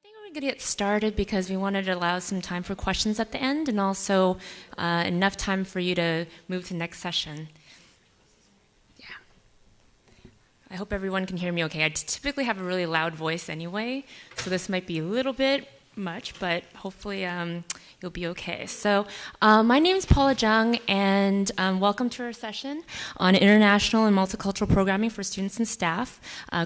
think we're going to get started because we wanted to allow some time for questions at the end and also enough time for you to move to the next session. Yeah. I hope everyone can hear me okay. I typically have a really loud voice anyway, so this might be a little bit much, but hopefully you'll be okay. So my name is Paula Jung, and welcome to our session on international and multicultural programming for students and staff,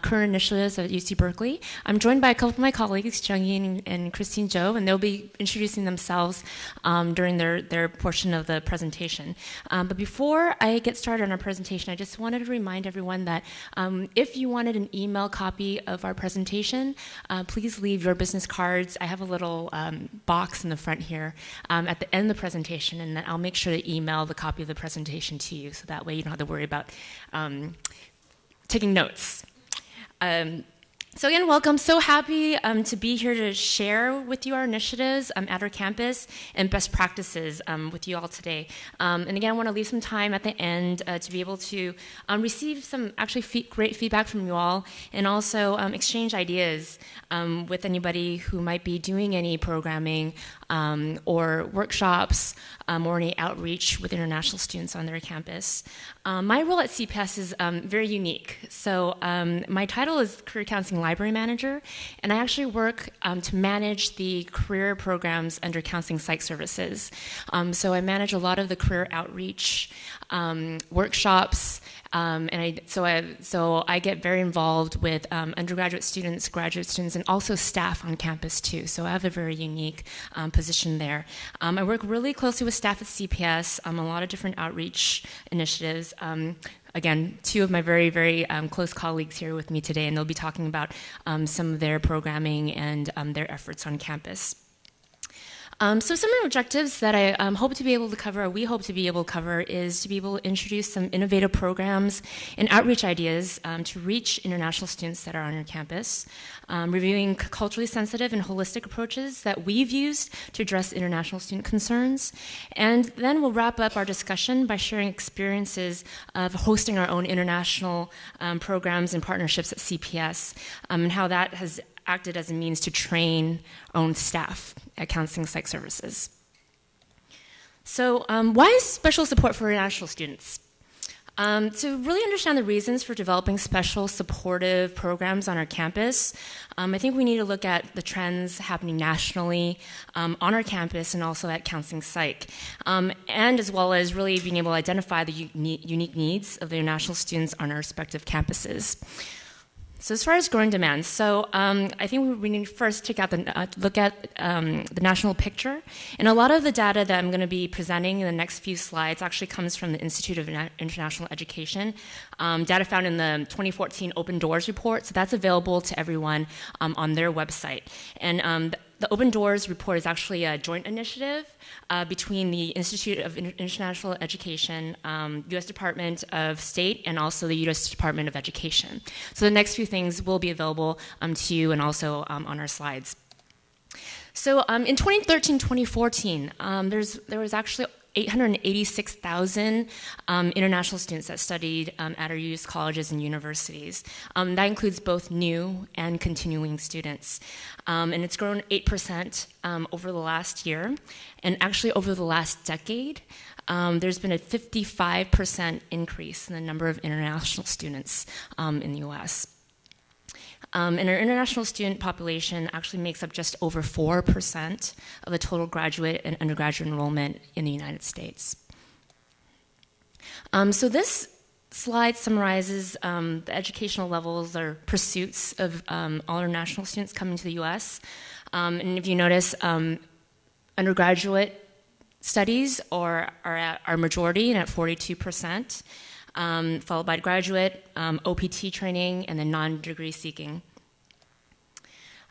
current initiatives at UC Berkeley. I'm joined by a couple of my colleagues, Jung Yi and Zhou, and they'll be introducing themselves during their portion of the presentation. But before I get started on our presentation, I just wanted to remind everyone that if you wanted an email copy of our presentation, please leave your business cards. I have a little box in the front here at the end of the presentation, and then I'll make sure to email the copy of the presentation to you, so that way you don't have to worry about taking notes. So again, welcome. So happy to be here to share with you our initiatives at our campus and best practices with you all today. And again, I want to leave some time at the end to be able to receive some actually great feedback from you all, and also exchange ideas with anybody who might be doing any programming or workshops or any outreach with international students on their campus. My role at CPS is very unique. So my title is Career Counseling Library Manager, and I actually work to manage the career programs under Counseling Psych Services. So I manage a lot of the career outreach workshops, and so I get very involved with undergraduate students, graduate students, and also staff on campus too. So I have a very unique position there. I work really closely with staff at CPS on a lot of different outreach initiatives. Again, two of my very, very close colleagues here with me today, and they'll be talking about some of their programming and their efforts on campus. So some of the objectives that I hope to be able to cover, or we hope to be able to cover, is to be able to introduce some innovative programs and outreach ideas to reach international students that are on our campus, reviewing culturally sensitive and holistic approaches that we've used to address international student concerns, and then we'll wrap up our discussion by sharing experiences of hosting our own international programs and partnerships at CPS, and how that has acted as a means to train our own staff at Counseling Psych Services. So why special support for international students? To really understand the reasons for developing special supportive programs on our campus, I think we need to look at the trends happening nationally on our campus and also at Counseling Psych, and as well as really being able to identify the unique needs of the international students on our respective campuses. So as far as growing demand, so I think we need to first take out look at the national picture. And a lot of the data that I'm going to be presenting in the next few slides actually comes from the Institute of International Education, data found in the 2014 Open Doors report. So that's available to everyone on their website. And the Open Doors report is actually a joint initiative between the Institute of International Education, U.S. Department of State, and also the U.S. Department of Education. So the next few things will be available to you and also on our slides. So in 2013-2014, there was actually 886,000 international students that studied at our U.S. colleges and universities. That includes both new and continuing students. And it's grown 8% over the last year. And actually over the last decade, there's been a 55% increase in the number of international students in the U.S. And our international student population actually makes up just over 4% of the total graduate and undergraduate enrollment in the United States. So this slide summarizes the educational levels or pursuits of all international students coming to the U.S. And if you notice, undergraduate studies are at our majority and at 42%. Followed by graduate, OPT training, and then non-degree seeking.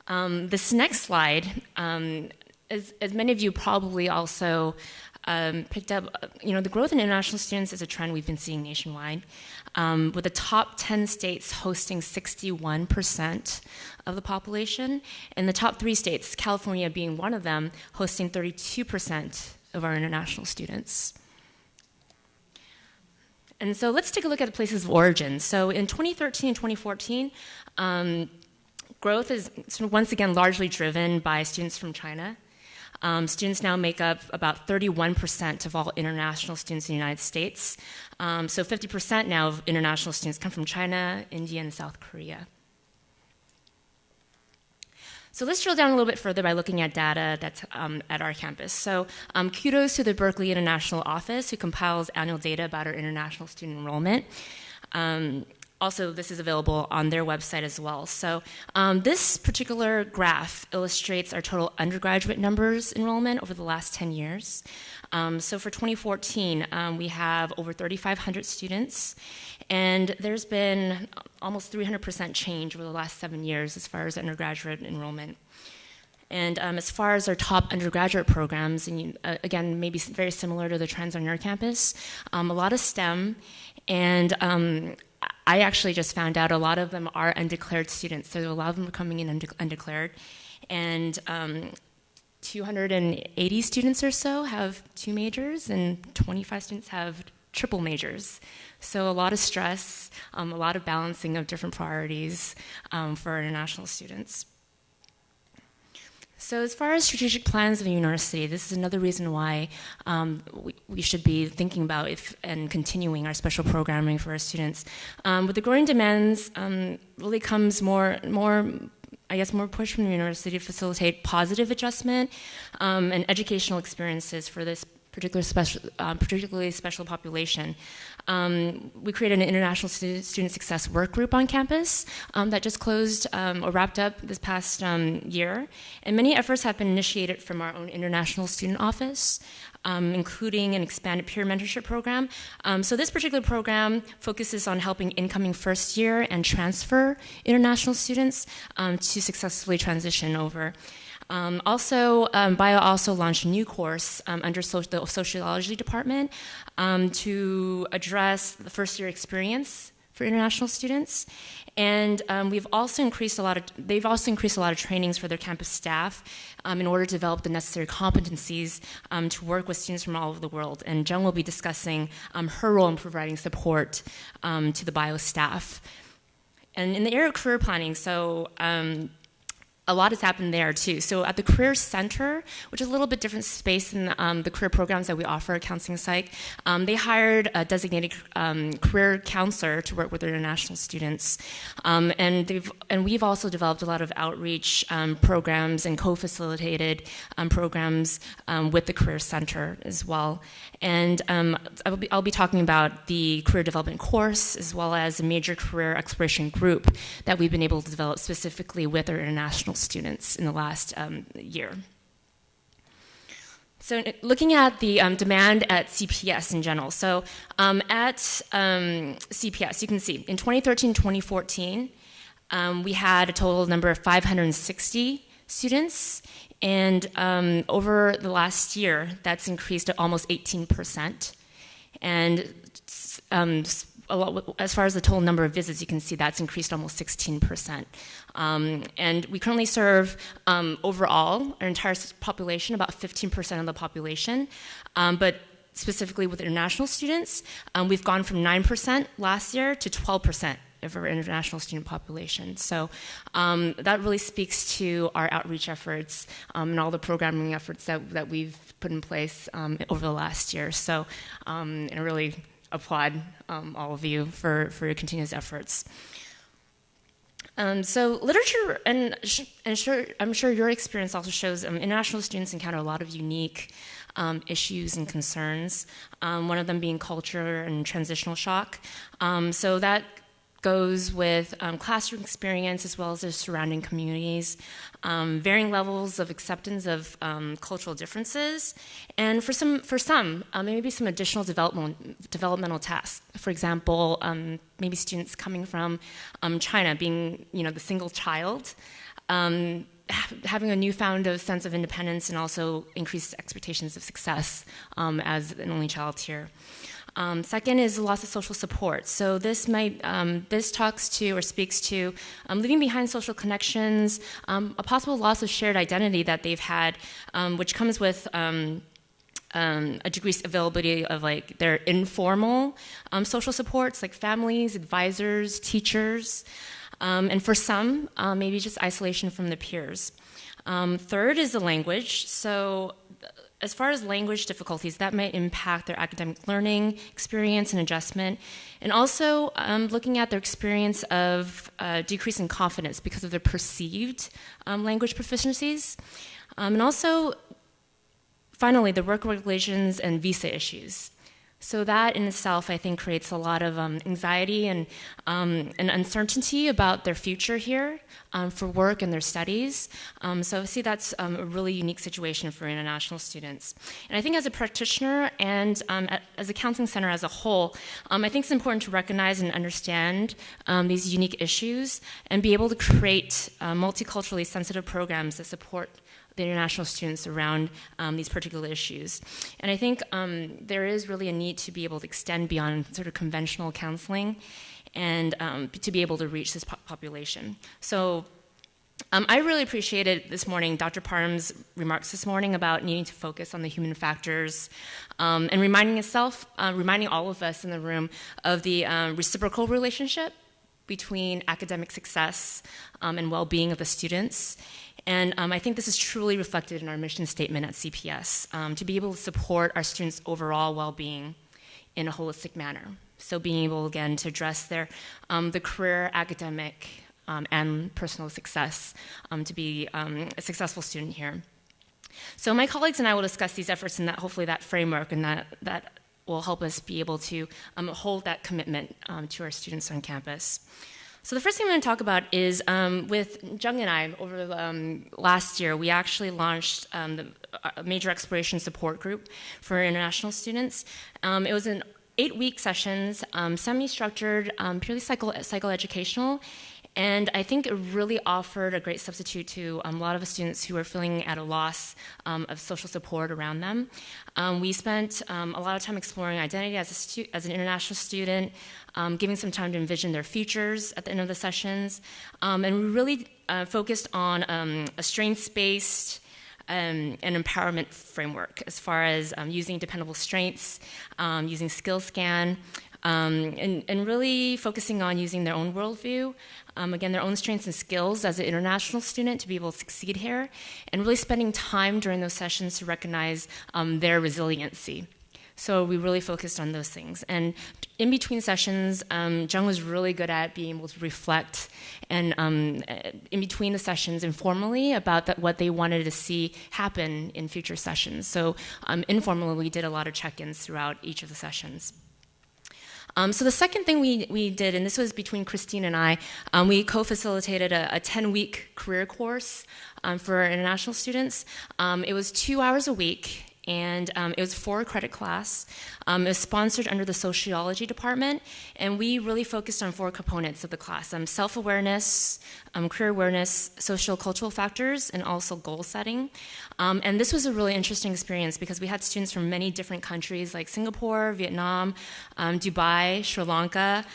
This next slide, as many of you probably also picked up, the growth in international students is a trend we've been seeing nationwide, with the top 10 states hosting 61% of the population, and the top 3 states, California being one of them, hosting 32% of our international students. And so let's take a look at the places of origin. So in 2013 and 2014, growth is sort of once again largely driven by students from China. Students now make up about 31% of all international students in the United States. So 50% now of international students come from China, India, and South Korea. So let's drill down a little bit further by looking at data that's at our campus. So kudos to the Berkeley International Office, who compiles annual data about our international student enrollment. Also, this is available on their website as well. So this particular graph illustrates our total undergraduate numbers enrollment over the last 10 years. So for 2014, we have over 3,500 students, and there's been almost 300% change over the last 7 years as far as undergraduate enrollment. And as far as our top undergraduate programs, and again, maybe very similar to the trends on your campus, a lot of STEM, and I actually just found out a lot of them are undeclared students, so a lot of them are coming in undeclared. And 280 students or so have 2 majors, and 25 students have triple majors. So a lot of stress, a lot of balancing of different priorities for our international students. So as far as strategic plans of a university, this is another reason why we should be thinking about and continuing our special programming for our students. With the growing demands, really comes more push from the university to facilitate positive adjustment and educational experiences for this particularly special population. We created an international student success work group on campus that just closed or wrapped up this past year. And many efforts have been initiated from our own international student office, including an expanded peer mentorship program. So this particular program focuses on helping incoming first year and transfer international students to successfully transition over. Bio also launched a new course under the sociology department to address the first year experience for international students. And they've also increased a lot of trainings for their campus staff in order to develop the necessary competencies to work with students from all over the world. And Jung will be discussing her role in providing support to the bio staff. And in the area of career planning, a lot has happened there too. So at the Career Center, which is a little bit different space than the career programs that we offer at Counseling Psych, they hired a designated career counselor to work with their international students. And we've also developed a lot of outreach programs and co-facilitated programs with the Career Center as well. And I'll be talking about the career development course as well as a major career exploration group that we've been able to develop specifically with our international students in the last year. So looking at the demand at CPS in general. So at CPS, you can see in 2013-2014, we had a total number of 560 students. And over the last year, that's increased to almost 18%. And as far as the total number of visits, you can see that's increased almost 16%. And we currently serve overall our entire population, about 15% of the population. But specifically with international students, we've gone from 9% last year to 12% of our international student population. So that really speaks to our outreach efforts and all the programming efforts that we've put in place over the last year. So I really applaud all of you for your continuous efforts. So literature, and I'm sure your experience also shows international students encounter a lot of unique issues and concerns, one of them being culture and transitional shock. So that goes with classroom experience as well as their surrounding communities, varying levels of acceptance of cultural differences, and for some, maybe some additional developmental tasks. For example, maybe students coming from China, being the single child, having a newfound sense of independence and also increased expectations of success as an only child here. Second is the loss of social support. So this talks to or speaks to leaving behind social connections, a possible loss of shared identity that they've had, which comes with a decreased availability of their informal social supports like families, advisors, teachers. And for some, maybe just isolation from the peers. Third is the language. So as far as language difficulties, that might impact their academic learning experience and adjustment. And also looking at their experience of decrease in confidence because of their perceived language proficiencies. And also, finally, the work regulations and visa issues. So that in itself, I think, creates a lot of anxiety and uncertainty about their future here for work and their studies. So I see that's a really unique situation for international students. And I think as a practitioner and as a counseling center as a whole, I think it's important to recognize and understand these unique issues and be able to create multiculturally sensitive programs that support the international students around these particular issues. And I think there is really a need to be able to extend beyond sort of conventional counseling and to be able to reach this population. So I really appreciated this morning Dr. Parham's remarks this morning about needing to focus on the human factors and reminding all of us in the room of the reciprocal relationship between academic success and well-being of the students. And I think this is truly reflected in our mission statement at CPS, to be able to support our students' overall well-being in a holistic manner. So being able, again, to address their the career, academic, and personal success to be a successful student here. So my colleagues and I will discuss these efforts in that, hopefully that framework, and that will help us be able to hold that commitment to our students on campus. So the first thing I'm going to talk about is with Jung and I, over last year, we actually launched the Major Exploration Support Group for international students. It was an 8-week sessions, semi-structured, purely psychoeducational, and I think it really offered a great substitute to a lot of the students who were feeling at a loss of social support around them. We spent a lot of time exploring identity as an international student, giving some time to envision their futures at the end of the sessions, and we really focused on a strengths-based an empowerment framework as far as using dependable strengths, using skill scan, and really focusing on using their own worldview, again, their own strengths and skills as an international student to be able to succeed here, and really spending time during those sessions to recognize their resiliency. So we really focused on those things. And in between sessions, Jung was really good at being able to reflect and in between the sessions informally about what they wanted to see happen in future sessions. So informally, we did a lot of check-ins throughout each of the sessions. So the second thing we did, and this was between Christine and I, we co-facilitated a 10-week career course for international students. It was 2 hours a week, and it was a 4-credit class. It was sponsored under the sociology department, and we really focused on 4 components of the class: self-awareness, career awareness, social cultural factors, and also goal setting. And this was a really interesting experience because we had students from many different countries like Singapore, Vietnam, Dubai, Sri Lanka,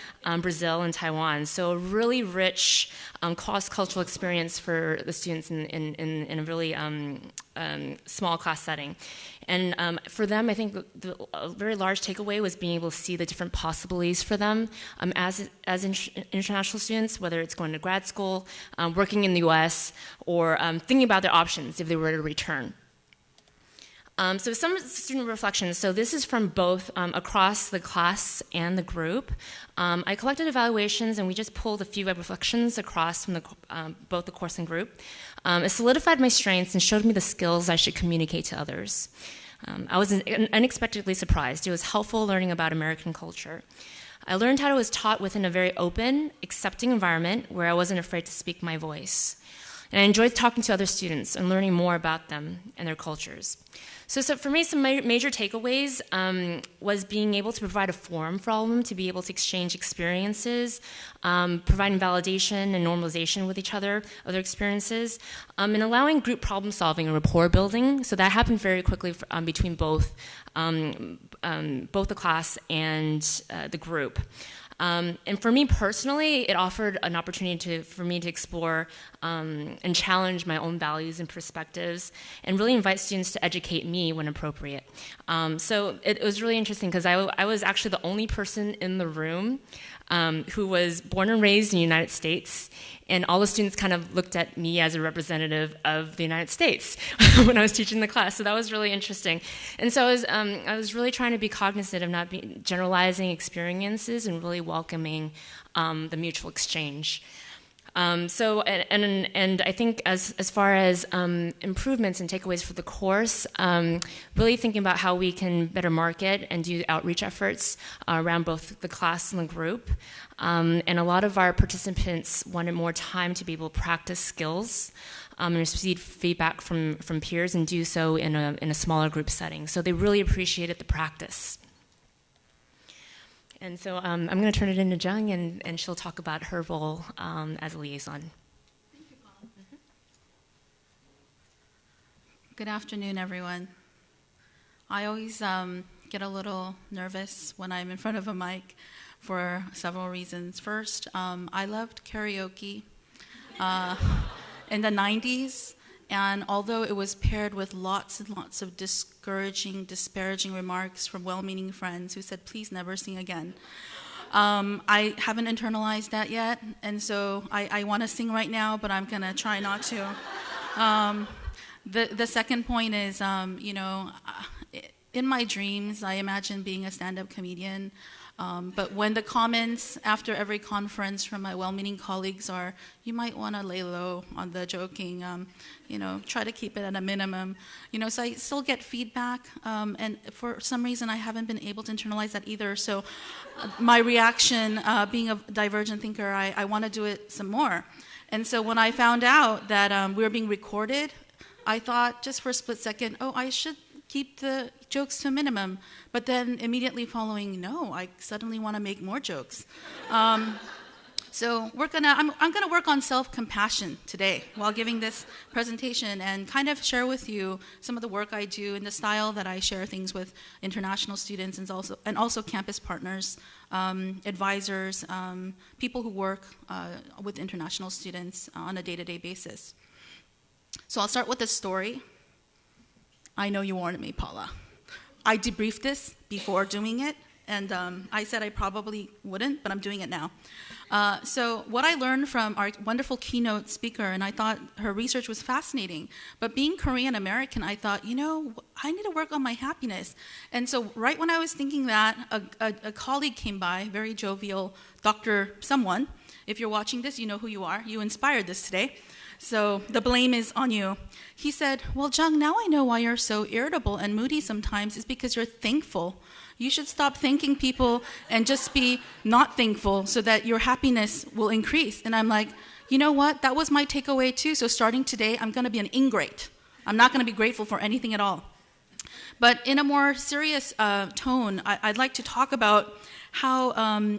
Brazil, and Taiwan. So a really rich cross-cultural experience for the students in a really small class setting. And for them, I think a very large takeaway was being able to see the different possibilities for them as international students, whether it's going to grad school, working in the US, or thinking about their options if they were to return. So some student reflections. So this is from both across the class and the group. I collected evaluations, and we just pulled a few reflections across from both the course and group. It solidified my strengths and showed me the skills I should communicate to others. I was unexpectedly surprised. It was helpful learning about American culture. I learned how I was taught within a very open, accepting environment where I wasn't afraid to speak my voice. And I enjoyed talking to other students and learning more about them and their cultures. So for me, some major takeaways was being able to provide a forum for all of them to be able to exchange experiences, providing validation and normalization with each other of their experiences, and allowing group problem solving and rapport building. So that happened very quickly between both the class and the group. And for me personally, it offered an opportunity for me to explore and challenge my own values and perspectives, and really invite students to educate me when appropriate. So it was really interesting because I was actually the only person in the room who was born and raised in the United States, and all the students kind of looked at me as a representative of the United States when I was teaching the class. So that was really interesting. And so I was really trying to be cognizant of not generalizing experiences and really welcoming the mutual exchange. And I think as far as improvements and takeaways for the course, really thinking about how we can better market and do outreach efforts around both the class and the group. And a lot of our participants wanted more time to be able to practice skills and receive feedback from peers and do so in a smaller group setting. So they really appreciated the practice. And so I'm going to turn it into Jung, and she'll talk about her role as a liaison. Thank you, Paula. Mm-hmm. Good afternoon, everyone. I always get a little nervous when I'm in front of a mic for several reasons. First, I loved karaoke in the 90s. And although it was paired with lots and lots of discouraging, disparaging remarks from well-meaning friends who said, please never sing again, I haven't internalized that yet. And so I want to sing right now, but I'm going to try not to. The second point is, in my dreams, I imagine being a stand-up comedian. But when the comments after every conference from my well-meaning colleagues are, you might want to lay low on the joking, try to keep it at a minimum. So I still get feedback, and for some reason I haven't been able to internalize that either. So my reaction, being a divergent thinker, I want to do it some more. And so when I found out that we were being recorded, I thought just for a split second, I should keep the jokes to a minimum, but then immediately following, no, I suddenly want to make more jokes. So I'm gonna work on self-compassion today while giving this presentation and kind of share with you some of the work I do and the style that I share things with international students and also campus partners, advisors, people who work with international students on a day-to-day basis. So I'll start with a story. I know you warned me, Paula. I debriefed this before doing it, and I said I probably wouldn't, but I'm doing it now. So what I learned from our wonderful keynote speaker, and I thought her research was fascinating, but being Korean American, I thought, I need to work on my happiness. And so right when I was thinking that, a colleague came by, very jovial, Dr. someone. If you're watching this, you know who you are. You inspired this today. So the blame is on you. He said, well, Jung, now I know why you're so irritable and moody sometimes. It's because you're thankful. You should stop thanking people and just be not thankful so that your happiness will increase. And I'm like, you know what? That was my takeaway too. So starting today, I'm going to be an ingrate. I'm not going to be grateful for anything at all. But in a more serious tone, I'd like to talk about how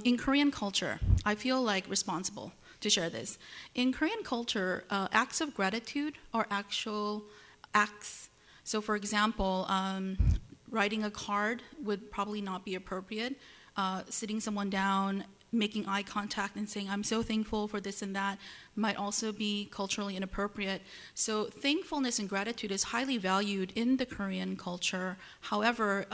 in Korean culture, I feel like responsible to share this. In Korean culture, acts of gratitude are actual acts. So for example, writing a card would probably not be appropriate. Sitting someone down, making eye contact and saying, I'm so thankful for this and that, might also be culturally inappropriate. So thankfulness and gratitude is highly valued in the Korean culture. However,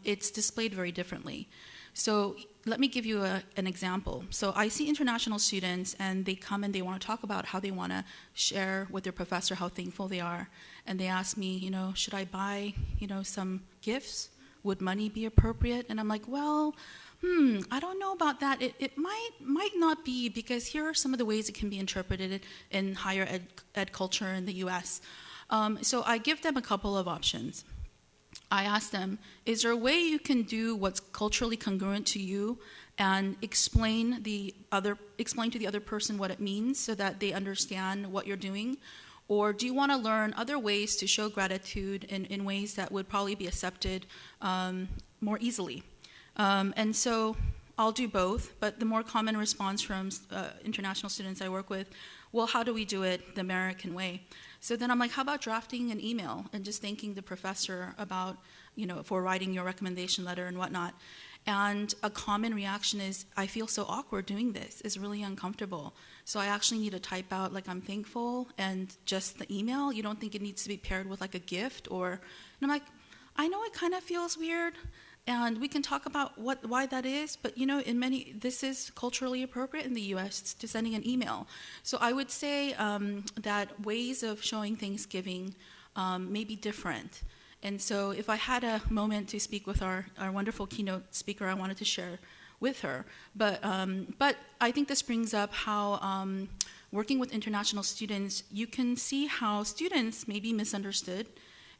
it's displayed very differently. So let me give you an example. So I see international students, and they come and they want to talk about how they want to share with their professor how thankful they are. And they ask me, should I buy, some gifts? Would money be appropriate? And I'm like, well, I don't know about that. It might not be, because here are some of the ways it can be interpreted in higher ed culture in the US. So I give them a couple of options. I ask them, is there a way you can do what's culturally congruent to you and explain to the other person what it means so that they understand what you're doing? Or do you want to learn other ways to show gratitude in ways that would probably be accepted more easily? And so I'll do both, but the more common response from international students I work with, well, how do we do it the American way? So then I'm like, how about drafting an email and just thanking the professor about, for writing your recommendation letter and whatnot. And a common reaction is, I feel so awkward doing this. It's really uncomfortable. So I actually need to type out, I'm thankful, and just the email. You don't think it needs to be paired with, a gift? And I'm like, I know it kind of feels weird. And we can talk about why that is, but this is culturally appropriate in the US to sending an email. So I would say that ways of showing Thanksgiving may be different. And so if I had a moment to speak with our wonderful keynote speaker, I wanted to share with her. But I think this brings up how working with international students, you can see how students may be misunderstood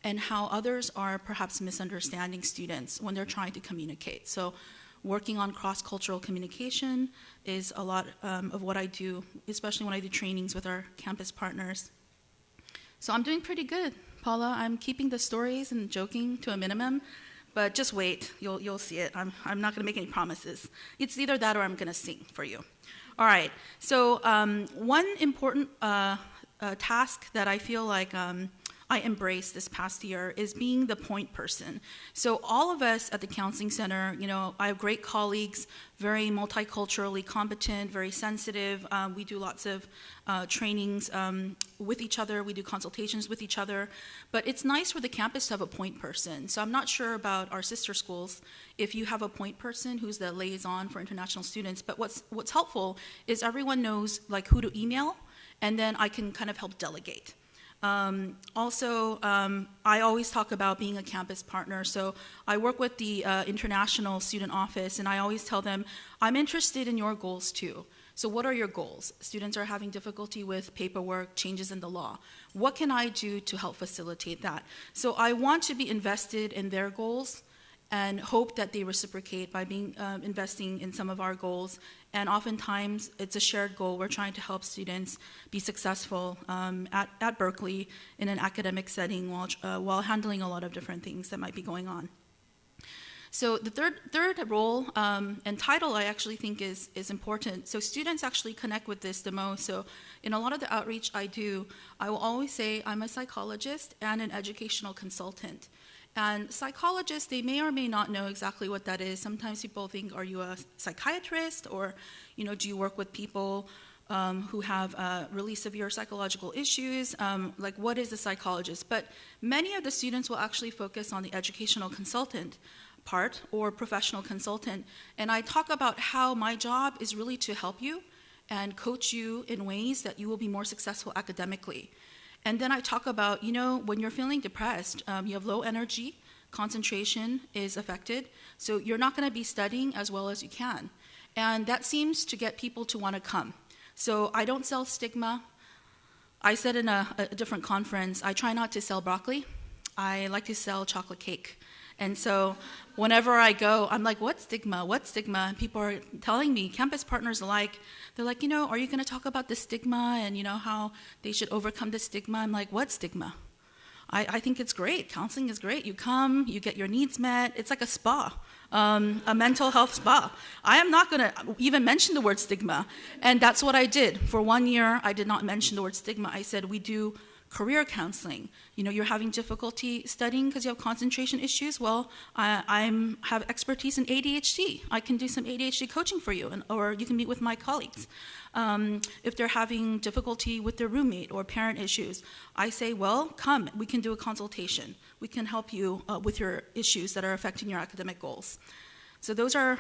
and how others are perhaps misunderstanding students when they're trying to communicate. So working on cross-cultural communication is a lot of what I do, especially when I do trainings with our campus partners. So I'm doing pretty good, Paula. I'm keeping the stories and joking to a minimum, but just wait, you'll see it. I'm not gonna make any promises. It's either that or I'm gonna sing for you. All right, so one important task that I feel like I embraced this past year is being the point person. So all of us at the Counseling Center, I have great colleagues, very multiculturally competent, very sensitive. We do lots of trainings with each other. We do consultations with each other. But it's nice for the campus to have a point person. So I'm not sure about our sister schools if you have a point person who's the liaison for international students. But what's helpful is everyone knows like who to email, and then I can kind of help delegate. I always talk about being a campus partner. So I work with the International Student Office, and I always tell them, I'm interested in your goals too. So what are your goals? Students are having difficulty with paperwork, changes in the law. What can I do to help facilitate that? So I want to be invested in their goals and hope that they reciprocate by being investing in some of our goals. And oftentimes, it's a shared goal. We're trying to help students be successful at Berkeley in an academic setting while handling a lot of different things that might be going on. So the third role and title I actually think is important. So students actually connect with this the most. So in a lot of the outreach I do, I will always say I'm a psychologist and an educational consultant. And psychologists, they may or may not know exactly what that is. Sometimes people think, are you a psychiatrist? Or, do you work with people who have really severe psychological issues? Like, what is a psychologist? But many of the students will actually focus on the educational consultant part or professional consultant. And I talk about how my job is really to help you and coach you in ways that you will be more successful academically. And then I talk about, when you're feeling depressed, you have low energy, concentration is affected, so you're not going to be studying as well as you can. And that seems to get people to want to come. So I don't sell stigma. I said in a different conference, I try not to sell broccoli. I like to sell chocolate cake. And so whenever I go, I'm like, what stigma? What stigma? And people are telling me, campus partners alike, they're like, are you going to talk about the stigma and, how they should overcome the stigma? I'm like, what stigma? I think it's great. Counseling is great. You come, you get your needs met. It's like a spa, a mental health spa. I am not going to even mention the word stigma. And that's what I did. For 1 year, I did not mention the word stigma. I said, we do career counseling. You're having difficulty studying because you have concentration issues. Well, I have expertise in ADHD. I can do some ADHD coaching for you, or you can meet with my colleagues. If they're having difficulty with their roommate or parent issues, I say, well, come, we can do a consultation. We can help you with your issues that are affecting your academic goals. So those are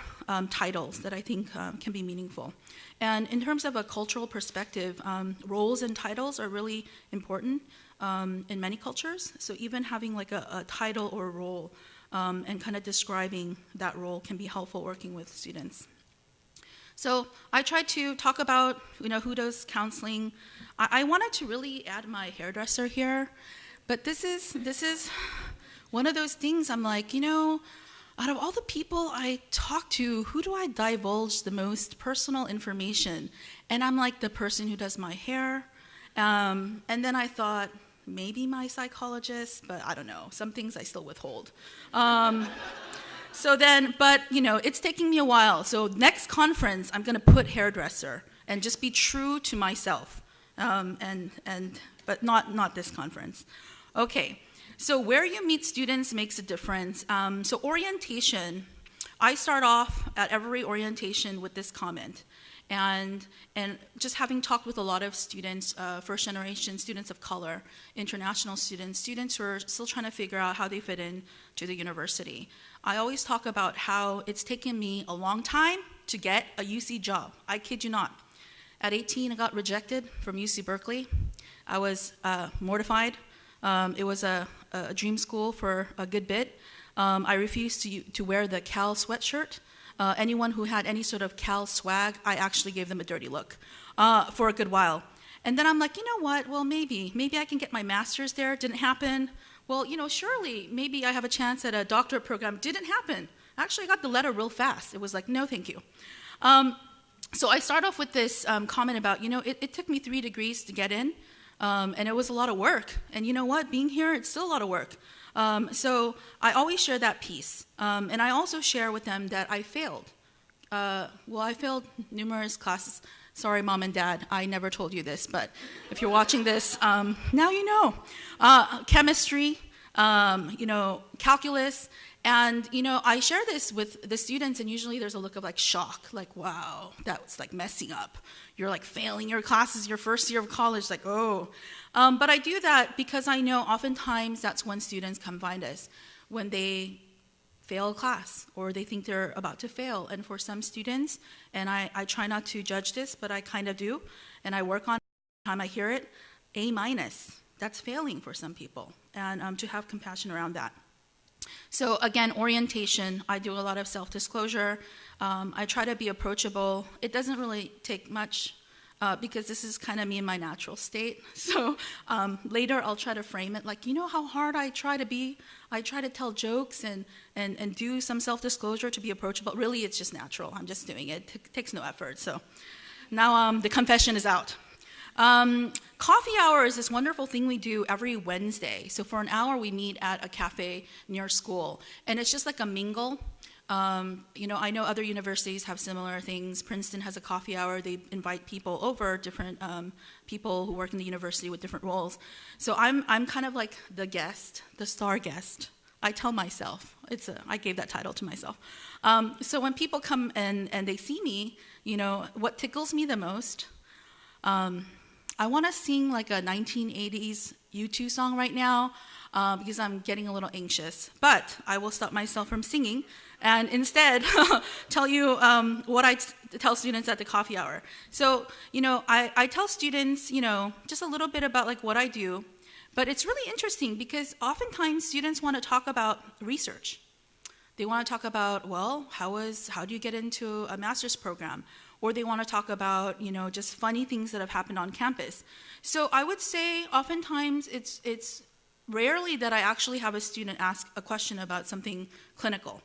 titles that I think can be meaningful. And in terms of a cultural perspective, roles and titles are really important in many cultures. So even having like a title or a role and kind of describing that role can be helpful working with students. So I tried to talk about, who does counseling. I wanted to really add my hairdresser here, but this is one of those things I'm like, out of all the people I talk to, who do I divulge the most personal information? And I'm like the person who does my hair. And then I thought, maybe my psychologist, but I don't know. Some things I still withhold. But it's taking me a while. So next conference, I'm going to put hairdresser and just be true to myself. But not this conference. Okay. So where you meet students makes a difference. So orientation, I start off at every orientation with this comment. And just having talked with a lot of students, first generation students of color, international students, students who are still trying to figure out how they fit in to the university, I always talk about how it's taken me a long time to get a UC job. I kid you not. At 18, I got rejected from UC Berkeley. I was mortified. It was a dream school for a good bit. I refused to wear the Cal sweatshirt. Anyone who had any sort of Cal swag, I actually gave them a dirty look for a good while. And then I'm like, you know what? Well, maybe I can get my master's there. Didn't happen. Well, surely maybe I have a chance at a doctorate program. Didn't happen. Actually, I got the letter real fast. It was like, no, thank you. So I start off with this comment about, it took me 3 degrees to get in, and it was a lot of work. And you know what? Being here, it's still a lot of work. So I always share that piece. And I also share with them that I failed. I failed numerous classes. Sorry, Mom and Dad, I never told you this, but if you're watching this, now you know. Chemistry, calculus. And, I share this with the students, and usually there's a look of like shock, like, wow, that's like messing up. You're like failing your classes your first year of college, like, oh. But I do that because I know oftentimes that's when students come find us, when they fail a class or they think they're about to fail. And for some students, and I try not to judge this, but I kind of do, and I work on it every time I hear it, A-, that's failing for some people, and to have compassion around that. So again, orientation, I do a lot of self-disclosure. I try to be approachable. It doesn't really take much because this is kind of me in my natural state. So later I'll try to frame it like, how hard I try to be? I try to tell jokes and do some self-disclosure to be approachable. Really, it's just natural. I'm just doing it. It takes no effort. So now the confession is out. Coffee hour is this wonderful thing we do every Wednesday. So for an hour, we meet at a cafe near school. And it's just like a mingle. I know other universities have similar things. Princeton has a coffee hour. They invite people over, different people who work in the university with different roles. So I'm kind of like the guest, the star guest. I tell myself. I gave that title to myself. So when people come and they see me, what tickles me the most, I want to sing like a 1980s U2 song right now because I'm getting a little anxious. But I will stop myself from singing and instead tell you what I tell students at the coffee hour. So, I tell students, just a little bit about like what I do. But it's really interesting because oftentimes students want to talk about research. They want to talk about, how do you get into a master's program? Or they want to talk about, just funny things that have happened on campus. So I would say oftentimes it's rarely that I actually have a student ask a question about something clinical,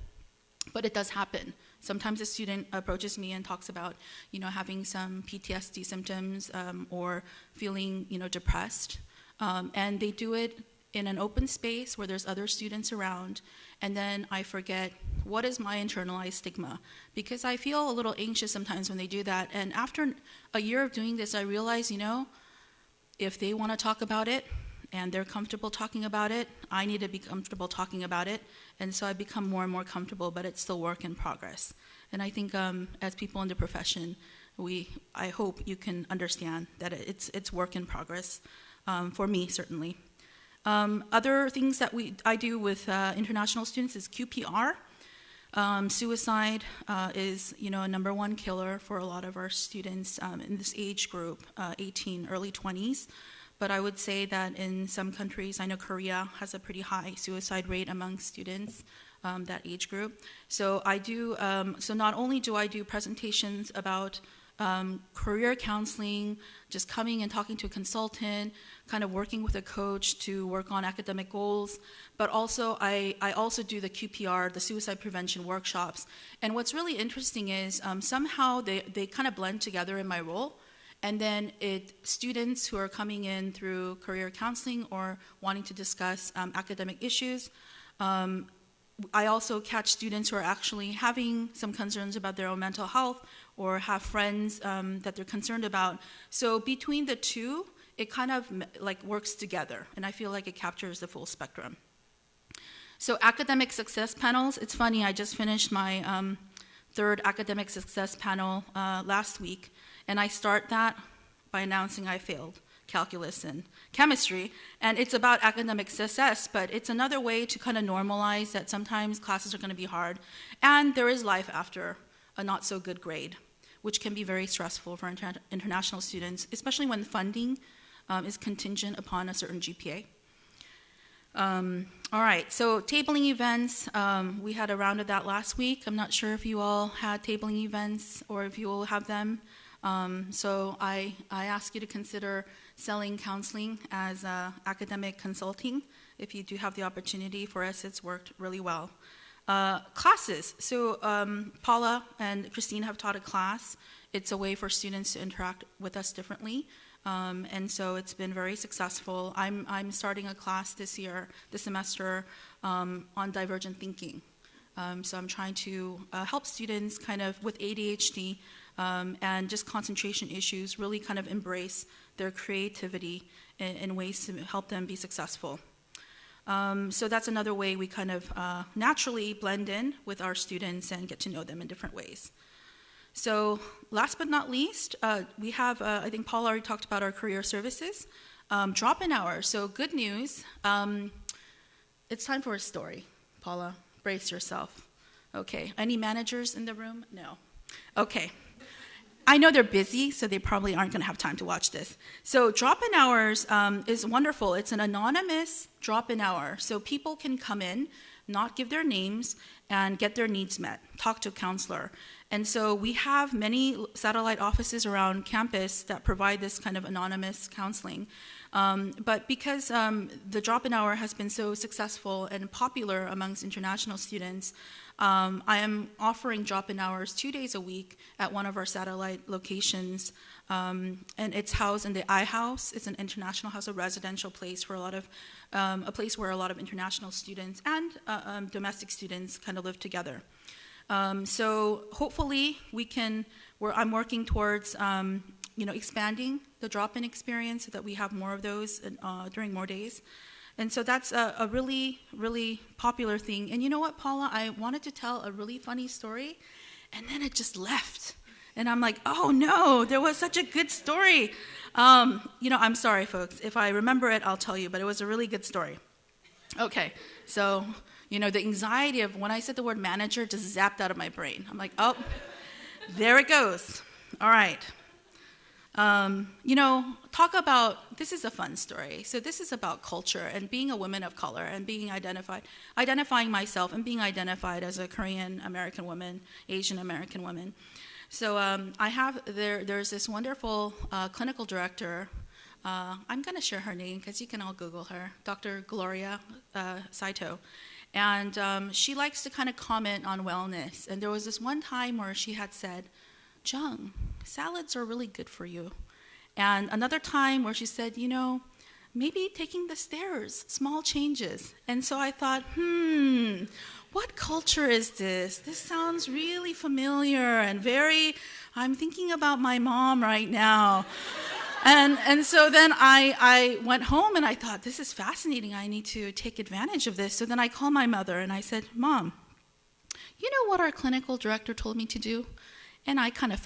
but it does happen. Sometimes a student approaches me and talks about, having some PTSD symptoms or feeling, depressed. And they do it in an open space where there's other students around, and then I forget what is my internalized stigma, because I feel a little anxious sometimes when they do that. And after a year of doing this, I realize, if they want to talk about it and they're comfortable talking about it, I need to be comfortable talking about it. And so I become more and more comfortable, but it's still work in progress. And I think as people in the profession, I hope you can understand that it's work in progress, for me certainly. Other things that I do with international students is QPR. Suicide is, a #1 killer for a lot of our students in this age group, 18, early 20s. But I would say that in some countries, I know Korea has a pretty high suicide rate among students, that age group. So I do. So not only do I do presentations about career counseling, just coming and talking to a consultant, kind of working with a coach to work on academic goals, but also I also do the QPR, the suicide prevention workshops. And what's really interesting is somehow they kind of blend together in my role. And then students who are coming in through career counseling or wanting to discuss academic issues, I also catch students who are actually having some concerns about their own mental health or have friends that they're concerned about. So between the two, it kind of like works together, and I feel like it captures the full spectrum. So academic success panels, it's funny, I just finished my third academic success panel last week, and I start that by announcing I failed calculus and chemistry, and it's about academic success, but it's another way to kind of normalize that sometimes classes are going to be hard, and there is life after a not so good grade, which can be very stressful for international students, especially when funding is contingent upon a certain GPA. All right, so tabling events, we had a round of that last week. I'm not sure if you all had tabling events or if you will have them. So I ask you to consider selling counseling as academic consulting. If you do have the opportunity, for us it's worked really well. Classes, so Paula and Christine have taught a class. It's a way for students to interact with us differently. And so it's been very successful. I'm starting a class this semester, on divergent thinking. So I'm trying to help students kind of with ADHD and just concentration issues really kind of embrace their creativity in ways to help them be successful. So that's another way we kind of naturally blend in with our students and get to know them in different ways. So last but not least, we have, I think Paula already talked about our career services, drop-in hours. So good news, it's time for a story. Paula, brace yourself. Okay, any managers in the room? No. Okay. I know they're busy, so they probably aren't going to have time to watch this. So drop-in hours is wonderful. It's an anonymous drop-in hour. So people can come in, not give their names, and get their needs met, talk to a counselor. And so we have many satellite offices around campus that provide this kind of anonymous counseling. But because the drop-in hour has been so successful and popular amongst international students, I am offering drop-in hours 2 days a week at one of our satellite locations. And it's housed in the I House. It's an international house, a residential place for a place where a lot of international students and domestic students kind of live together. So hopefully I'm working towards expanding the drop-in experience so that we have more of those during more days. And so that's a really, really popular thing. And you know what, Paula? I wanted to tell a really funny story, and then it just left. And I'm like, oh no, there was such a good story. I'm sorry, folks. If I remember it, I'll tell you, but it was a really good story. Okay, so, the anxiety of when I said the word manager just zapped out of my brain. I'm like, oh, there it goes. All right. Talk about, this is a fun story. So this is about culture and being a woman of color and being identifying myself and being identified as a Korean American woman, Asian American woman. So there's this wonderful clinical director. I'm going to share her name because you can all Google her, Dr. Gloria Saito. And she likes to kind of comment on wellness. And there was this one time where she had said, Jung, salads are really good for you. And another time where she said, maybe taking the stairs, small changes. And so I thought, what culture is this? This sounds really familiar and I'm thinking about my mom right now. And so then I went home and I thought, this is fascinating. I need to take advantage of this. So then I called my mother and I said, Mom, you know what our clinical director told me to do? And I kind of